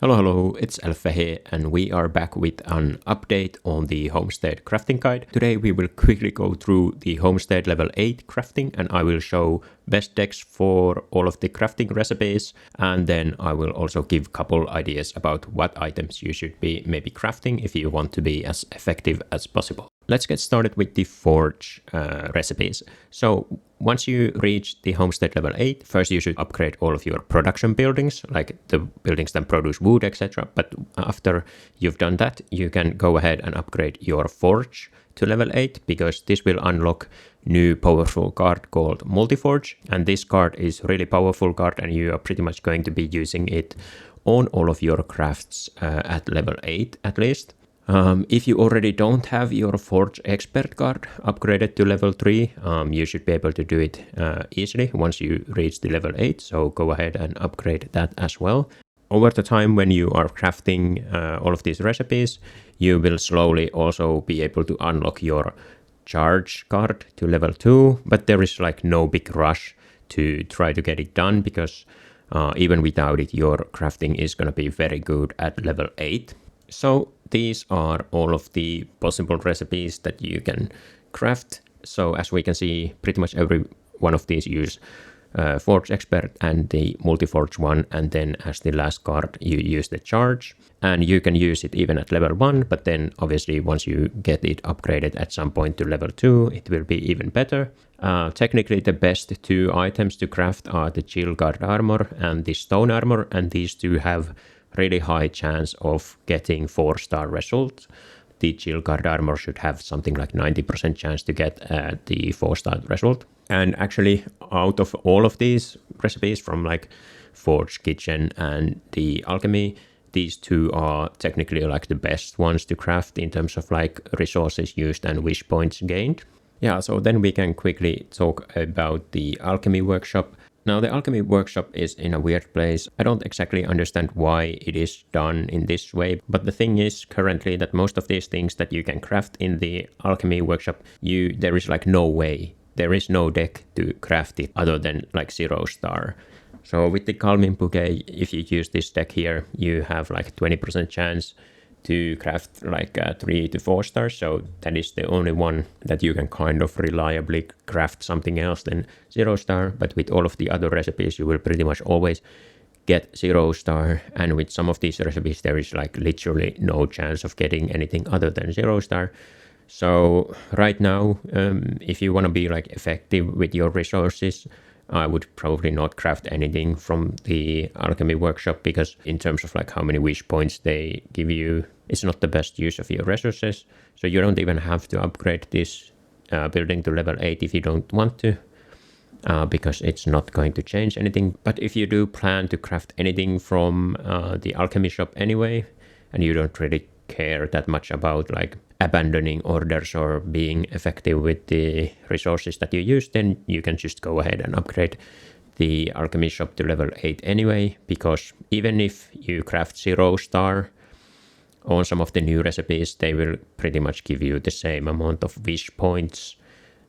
Hello, it's Alpha here, and we are back with an update on the Homestead crafting guide. Today we will quickly go through the Homestead level 8 crafting, and I will show best decks for all of the crafting recipes, and then I will also give a couple ideas about what items you should be maybe crafting if you want to be as effective as possible. Let's get started with the forge recipes. So once you reach the Homestead level 8, first you should upgrade all of your production buildings, like the buildings that produce wood, etc. But after you've done that, you can go ahead and upgrade your forge to level 8, because this will unlock new powerful card called Multiforge. And this card is really powerful card, and you are pretty much going to be using it on all of your crafts at level 8 at least. If you already don't have your Forge Expert card upgraded to level 3, you should be able to do it easily once you reach the level 8, so go ahead and upgrade that as well. Over the time when you are crafting all of these recipes, you will slowly also be able to unlock your Charge card to level 2, but there is like no big rush to try to get it done, because even without it, your crafting is going to be very good at level 8. So these are all of the possible recipes that you can craft. So as we can see, pretty much every one of these use Forge Expert and the Multiforge one, and then as the last card you use the Charge, and you can use it even at level 1, but then obviously once you get it upgraded at some point to level 2, it will be even better. Technically the best two items to craft are the Chill Guard Armor and the Stone Armor, and these two have really high chance of getting 4-star results. The Chill Guard Armor should have something like 90% chance to get the 4-star result. And actually, out of all of these recipes from like Forge, Kitchen and the Alchemy, these two are technically like the best ones to craft in terms of like resources used and wish points gained. Yeah, so then we can quickly talk about the Alchemy workshop. Now, the Alchemy workshop is in a weird place. I don't exactly understand why it is done in this way, but the thing is currently that most of these things that you can craft in the Alchemy workshop, there is like no way. There is no deck to craft it other than like 0-star. So with the Calming Bouquet, if you use this deck here, you have like 20% chance to craft like 3 to 4 stars, so that is the only one that you can kind of reliably craft something else than 0-star. But with all of the other recipes, you will pretty much always get 0-star, and with some of these recipes there is like literally no chance of getting anything other than 0-star. So right now, if you want to be like effective with your resources, I would probably not craft anything from the Alchemy workshop, because in terms of like how many wish points they give you, it's not the best use of your resources. So you don't even have to upgrade this building to level 8 if you don't want to, because it's not going to change anything. But if you do plan to craft anything from the Alchemy shop anyway, and you don't really care that much about like abandoning orders or being effective with the resources that you use, then you can just go ahead and upgrade the Alchemy shop to level 8 anyway, because even if you craft 0-star on some of the new recipes, they will pretty much give you the same amount of wish points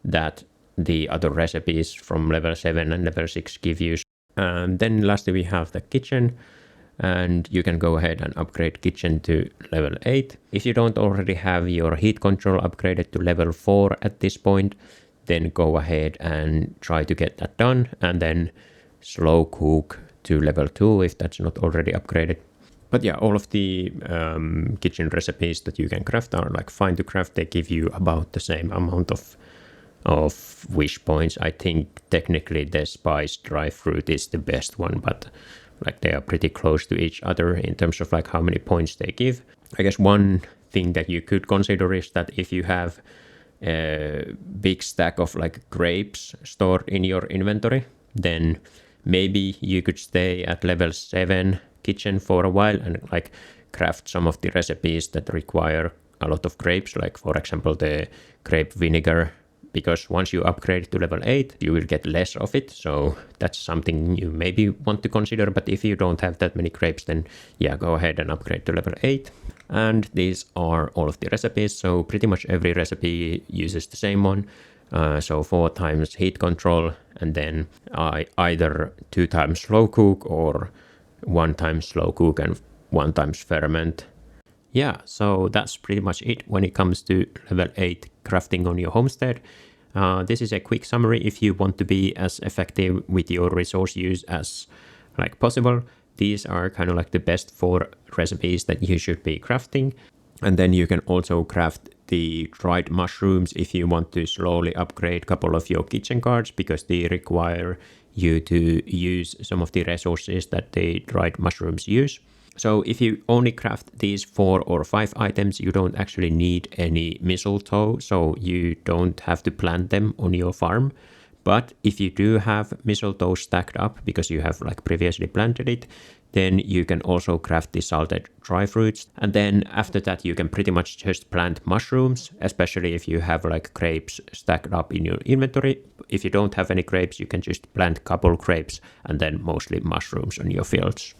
that the other recipes from level 7 and level 6 give you. And then lastly we have the Kitchen, and you can go ahead and upgrade Kitchen to level 8. If you don't already have your heat control upgraded to level 4 at this point, then go ahead and try to get that done, and then slow cook to level 2 if that's not already upgraded. But yeah, all of the kitchen recipes that you can craft are like fine to craft. They give you about the same amount of wish points. I think technically the spiced dry fruit is the best one, but like they are pretty close to each other in terms of like how many points they give. I guess one thing that you could consider is that if you have a big stack of like grapes stored in your inventory, then maybe you could stay at level 7 kitchen for a while and like craft some of the recipes that require a lot of grapes, like for example the grape vinegar, because once you upgrade to level 8, you will get less of it. So that's something you maybe want to consider. But if you don't have that many grapes, then yeah, go ahead and upgrade to level 8. And these are all of the recipes. So pretty much every recipe uses the same one. So 4 times heat control, and then either 2 times slow cook or 1 time slow cook and 1 times ferment. Yeah, so that's pretty much it when it comes to level 8 crafting on your homestead. This is a quick summary if you want to be as effective with your resource use as possible. These are kind of like the best 4 recipes that you should be crafting. And then you can also craft the dried mushrooms if you want to slowly upgrade a couple of your kitchen cards, because they require you to use some of the resources that the dried mushrooms use. So if you only craft these 4 or 5 items, you don't actually need any mistletoe, so you don't have to plant them on your farm. But if you do have mistletoe stacked up because you have previously planted it, then you can also craft the salted dry fruits. And then after that, you can pretty much just plant mushrooms, especially if you have grapes stacked up in your inventory. If you don't have any grapes, you can just plant a couple grapes and then mostly mushrooms on your fields.